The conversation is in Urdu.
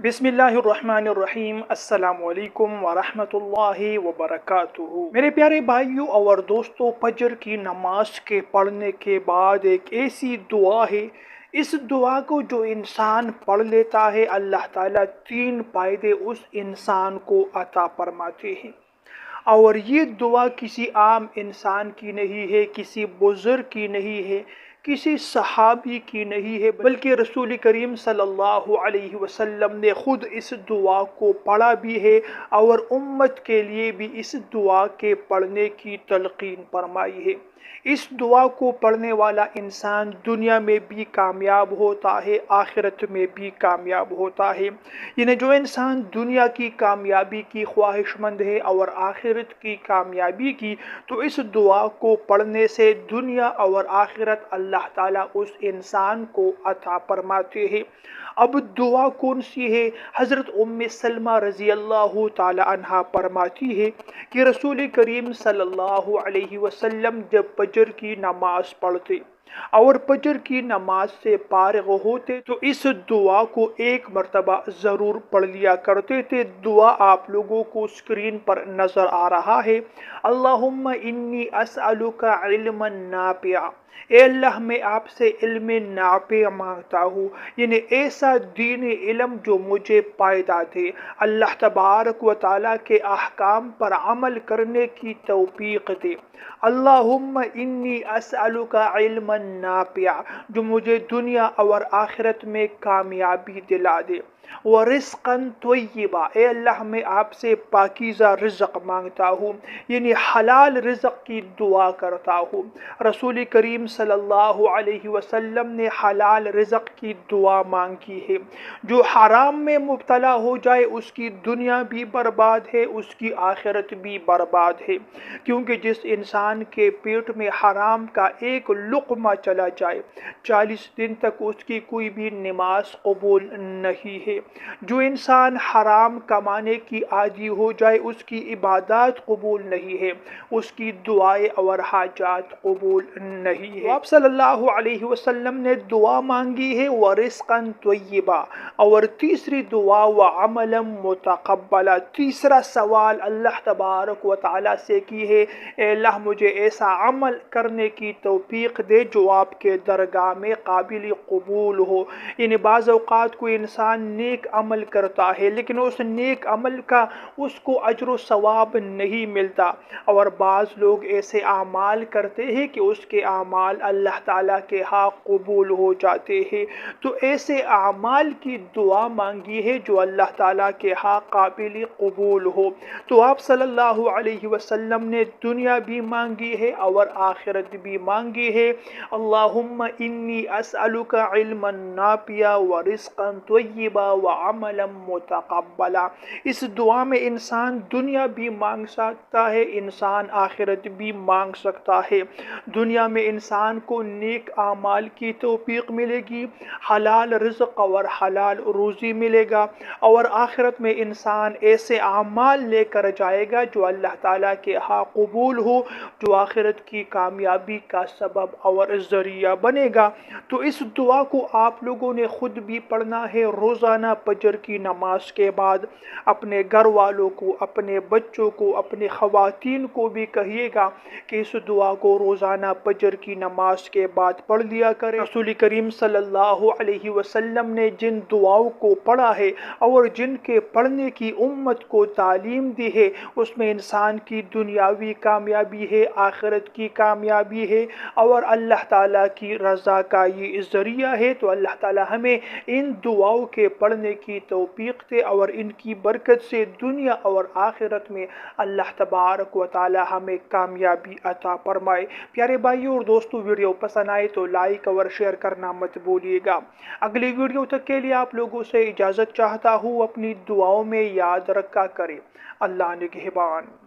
بسم اللہ الرحمن الرحیم۔ السلام علیکم ورحمۃ اللہ وبرکاتہ۔ میرے پیارے بھائیوں اور دوستوں، فجر کی نماز کے پڑھنے کے بعد ایک ایسی دعا ہے، اس دعا کو جو انسان پڑھ لیتا ہے اللہ تعالیٰ 3 فائدے اس انسان کو عطا فرماتے ہیں۔ اور یہ دعا کسی عام انسان کی نہیں ہے، کسی بزرگ کی نہیں ہے، کسی صحابی کی نہیں ہے، بلکہ رسول کریم صلی اللہ علیہ وسلم نے خود اس دعا کو پڑھا بھی ہے اور امت کے لیے بھی اس دعا کے پڑھنے کی تلقین فرمائی ہے۔ اس دعا کو پڑھنے والا انسان دنیا میں بھی کامیاب ہوتا ہے، آخرت میں بھی کامیاب ہوتا ہے۔ یعنی جو انسان دنیا کی کامیابی کی خواہش مند ہے اور آخرت کی کامیابی کی، تو اس دعا کو پڑھنے سے دنیا اور آخرت اللہ تعالیٰ اس انسان کو عطا فرماتے ہیں۔ اب دعا کون سی ہے؟ حضرت سلمہ رضی اللہ تعالی عنہا فرماتی ہے کہ رسول کریم صلی اللہ علیہ وسلم جب فجر کی نماز پڑھتے اور فجر کی نماز سے فارغ ہوتے تو اس دعا کو 1 مرتبہ ضرور پڑھ لیا کرتے تھے۔ دعا آپ لوگوں کو اسکرین پر نظر آ رہا ہے۔ اللہم انی اسألک علما نافعا، اے اللہ میں آپ سے علم نافع مانگتا ہوں، یعنی ایسا دینی علم جو مجھے فائدہ دے، اللہ تبارک و تعالیٰ کے احکام پر عمل کرنے کی توفیق دے۔ اللہم انی اسألک علما نافعا، جو مجھے دنیا اور آخرت میں کامیابی دلا دے، ورزقا طیبا، اے اللہ میں آپ سے پاکیزہ رزق مانگتا ہوں، یعنی حلال رزق کی دعا کرتا ہوں۔ رسول کریم صلی اللہ علیہ وسلم نے حلال رزق کی دعا مانگی ہے۔ جو حرام میں مبتلا ہو جائے اس کی دنیا بھی برباد ہے، اس کی آخرت بھی برباد ہے، کیونکہ جس انسان کے پیٹ میں حرام کا ایک لقمہ چلا جائے 40 دن تک اس کی کوئی بھی نماز قبول نہیں ہے۔ جو انسان حرام کمانے کی عادی ہو جائے اس کی عبادات قبول نہیں ہے، اس کی دعائیں اور حاجات قبول نہیں ہے۔ آپ صلی اللہ علیہ وسلم نے دعا مانگی ہے ورزقا طیبا، اور تیسری دعا وعملا متقبلا، تیسرا سوال اللہ تبارک و تعالیٰ سے کی ہے، اے اللہ مجھے ایسا عمل کرنے کی توفیق دے جو آپ کے درگاہ میں قابل قبول ہو۔ یعنی بعض اوقات کوئی انسان نیک عمل کرتا ہے لیکن اس نیک عمل کا اس کو اجر و ثواب نہیں ملتا، اور بعض لوگ ایسے اعمال کرتے ہیں کہ اس کے اعمال اللہ تعالیٰ کے ہاں قبول ہو جاتے ہیں۔ تو ایسے اعمال کی دعا مانگی ہے جو اللہ تعالیٰ کے ہاں قابل قبول ہو۔ تو آپ صلی اللہ علیہ وسلم نے دنیا بھی مانگی ہے اور آخرت بھی مانگی ہے۔ اللہم انی اسألک علما نافعا ورزقا طیبا وعملا متقبلا۔ اس دعا میں انسان دنیا بھی مانگ سکتا ہے، انسان آخرت بھی مانگ سکتا ہے۔ دنیا میں انسان کو نیک اعمال کی توفیق ملے گی، حلال رزق اور حلال روزی ملے گا، اور آخرت میں انسان ایسے اعمال لے کر جائے گا جو اللہ تعالیٰ کے ہاں قبول ہو، جو آخرت کی کامیابی کا سبب اور ذریعہ بنے گا۔ تو اس دعا کو آپ لوگوں نے خود بھی پڑھنا ہے روزانہ فجر کی نماز کے بعد۔ اپنے گھر والوں کو، اپنے بچوں کو، اپنے خواتین کو بھی کہیے گا کہ اس دعا کو روزانہ فجر کی نماز کے بعد پڑھ لیا کریں۔ رسول کریم صلی اللہ علیہ وسلم نے جن دعاؤں کو پڑھا ہے اور جن کے پڑھنے کی امت کو تعلیم دی ہے، اس میں انسان کی دنیاوی کامیابی ہے، آخرت کی کامیابی ہے، اور اللہ تعالیٰ کی رضا کا یہ ذریعہ ہے۔ تو اللہ تعالیٰ ہمیں ان دعاؤں کے پڑھنے کی توفیق دے، اور ان کی برکت سے دنیا اور آخرت میں اللہ تبارک و تعالیٰ ہمیں کامیابی عطا فرمائے۔ پیارے بھائیوں اور دوستوں، ویڈیو پسند آئے تو لائک اور شیئر کرنا مت بھولیے گا۔ اگلی ویڈیو تک کے لیے آپ لوگوں سے اجازت چاہتا ہوں، اپنی دعاؤں میں یاد رکھا کریں۔ اللہ نگہبان۔